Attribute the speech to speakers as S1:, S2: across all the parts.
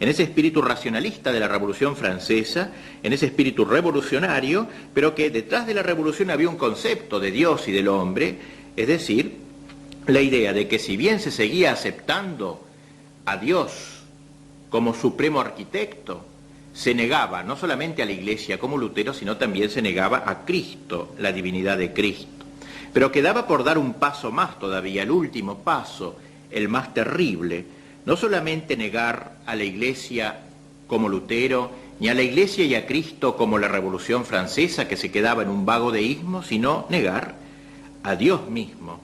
S1: en ese espíritu racionalista de la Revolución Francesa, en ese espíritu revolucionario, pero que detrás de la revolución había un concepto de Dios y del hombre, es decir, la idea de que si bien se seguía aceptando a Dios como supremo arquitecto, se negaba no solamente a la Iglesia como Lutero, sino también se negaba a Cristo, la divinidad de Cristo. Pero quedaba por dar un paso más todavía, el último paso, el más terrible, no solamente negar a la Iglesia como Lutero, ni a la Iglesia y a Cristo como la Revolución Francesa, que se quedaba en un vago deísmo, sino negar a Dios mismo.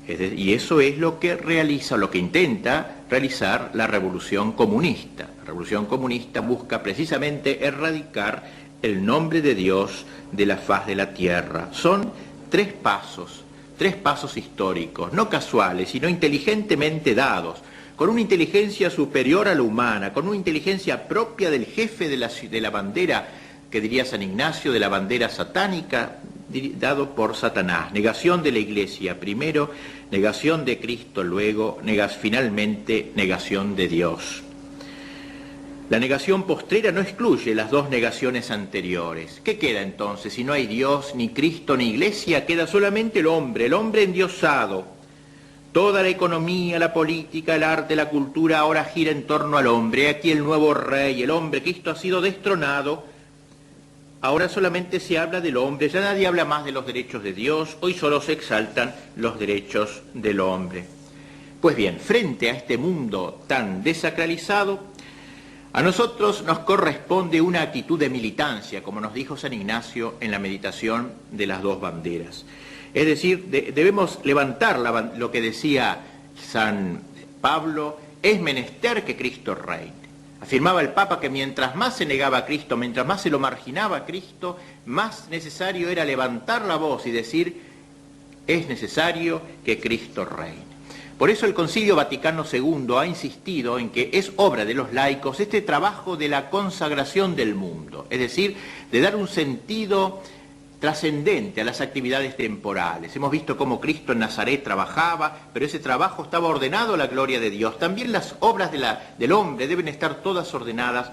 S1: Y eso es lo que realiza, lo que intenta realizar la Revolución Comunista. La Revolución Comunista busca precisamente erradicar el nombre de Dios de la faz de la tierra. Son tres pasos históricos, no casuales, sino inteligentemente dados, con una inteligencia superior a la humana, con una inteligencia propia del jefe de la bandera, que diría San Ignacio, de la bandera satánica, dado por Satanás. Negación de la Iglesia primero, negación de Cristo luego, finalmente negación de Dios. La negación postrera no excluye las dos negaciones anteriores. ¿Qué queda entonces? Si no hay Dios, ni Cristo, ni Iglesia, queda solamente el hombre endiosado. Toda la economía, la política, el arte, la cultura ahora gira en torno al hombre. Aquí el nuevo rey, el hombre. Cristo ha sido destronado. Ahora solamente se habla del hombre, ya nadie habla más de los derechos de Dios, hoy solo se exaltan los derechos del hombre. Pues bien, frente a este mundo tan desacralizado, a nosotros nos corresponde una actitud de militancia, como nos dijo San Ignacio en la meditación de las dos banderas. Es decir, debemos levantar lo que decía San Pablo, es menester que Cristo reine. Afirmaba el Papa que mientras más se negaba a Cristo, mientras más se lo marginaba a Cristo, más necesario era levantar la voz y decir, es necesario que Cristo reine. Por eso el Concilio Vaticano II ha insistido en que es obra de los laicos este trabajo de la consagración del mundo, es decir, de dar un sentido trascendente a las actividades temporales. Hemos visto cómo Cristo en Nazaret trabajaba, pero ese trabajo estaba ordenado a la gloria de Dios. También las obras del hombre deben estar todas ordenadas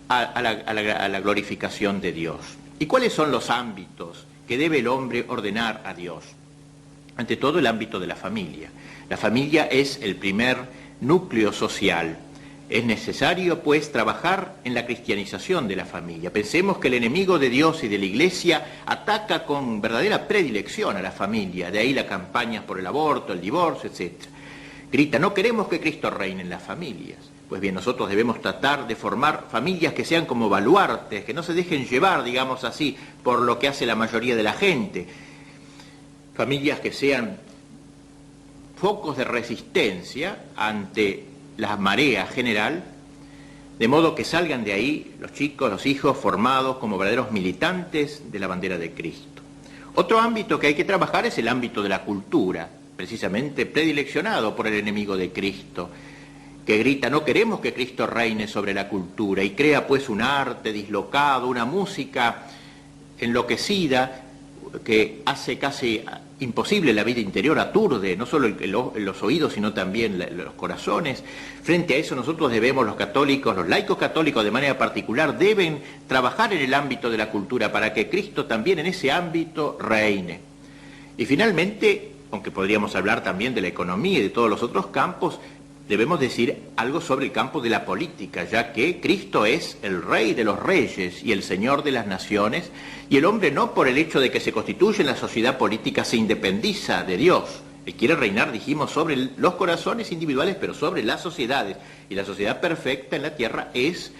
S1: a la glorificación de Dios. ¿Y cuáles son los ámbitos que debe el hombre ordenar a Dios? Ante todo, el ámbito de la familia. La familia es el primer núcleo social. Es necesario, pues, trabajar en la cristianización de la familia. Pensemos que el enemigo de Dios y de la Iglesia ataca con verdadera predilección a la familia, de ahí las campañas por el aborto, el divorcio, etc. Grita, no queremos que Cristo reine en las familias. Pues bien, nosotros debemos tratar de formar familias que sean como baluartes, que no se dejen llevar, digamos así, por lo que hace la mayoría de la gente. Familias que sean focos de resistencia ante la marea general, de modo que salgan de ahí los chicos, los hijos formados como verdaderos militantes de la bandera de Cristo. Otro ámbito que hay que trabajar es el ámbito de la cultura, precisamente predileccionado por el enemigo de Cristo, que grita, no queremos que Cristo reine sobre la cultura, y crea pues un arte dislocado, una música enloquecida, que hace casi imposible la vida interior, aturde no solo los oídos, sino también los corazones. Frente a eso nosotros debemos, los católicos, los laicos católicos de manera particular, deben trabajar en el ámbito de la cultura para que Cristo también en ese ámbito reine. Y finalmente, aunque podríamos hablar también de la economía y de todos los otros campos, debemos decir algo sobre el campo de la política, ya que Cristo es el Rey de los reyes y el Señor de las naciones, y el hombre no por el hecho de que se constituye en la sociedad política se independiza de Dios. Él quiere reinar, dijimos, sobre los corazones individuales, pero sobre las sociedades, y la sociedad perfecta en la tierra es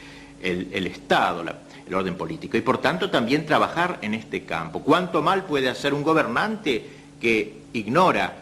S1: el Estado, el orden político, y por tanto también trabajar en este campo. ¿Cuánto mal puede hacer un gobernante que ignora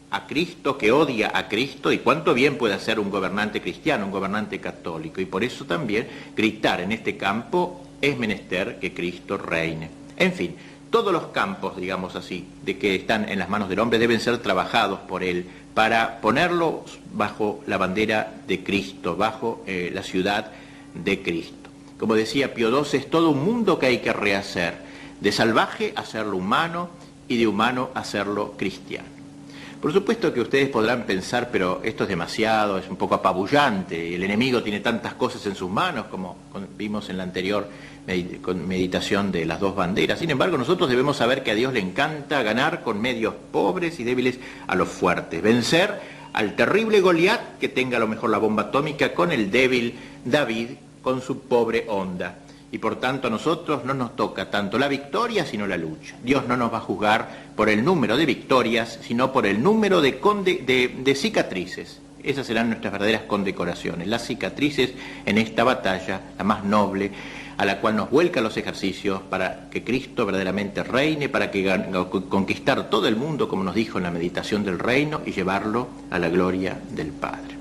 S1: a Cristo, que odia a Cristo, y cuánto bien puede hacer un gobernante cristiano, un gobernante católico? Y por eso también gritar en este campo, es menester que Cristo reine. En fin, todos los campos, digamos así, de que están en las manos del hombre deben ser trabajados por él para ponerlos bajo la bandera de Cristo, bajo la ciudad de Cristo. Como decía Pío XII, es todo un mundo que hay que rehacer, de salvaje hacerlo humano y de humano hacerlo cristiano. Por supuesto que ustedes podrán pensar, pero esto es demasiado, es un poco apabullante, el enemigo tiene tantas cosas en sus manos, como vimos en la anterior meditación de las dos banderas. Sin embargo, nosotros debemos saber que a Dios le encanta ganar con medios pobres y débiles a los fuertes, vencer al terrible Goliat, que tenga a lo mejor la bomba atómica, con el débil David, con su pobre Honda. Y por tanto a nosotros no nos toca tanto la victoria, sino la lucha. Dios no nos va a juzgar por el número de victorias, sino por el número de cicatrices. Esas serán nuestras verdaderas condecoraciones, las cicatrices en esta batalla, la más noble, a la cual nos vuelcan los ejercicios para que Cristo verdaderamente reine, para que conquistar todo el mundo, como nos dijo en la meditación del reino, y llevarlo a la gloria del Padre.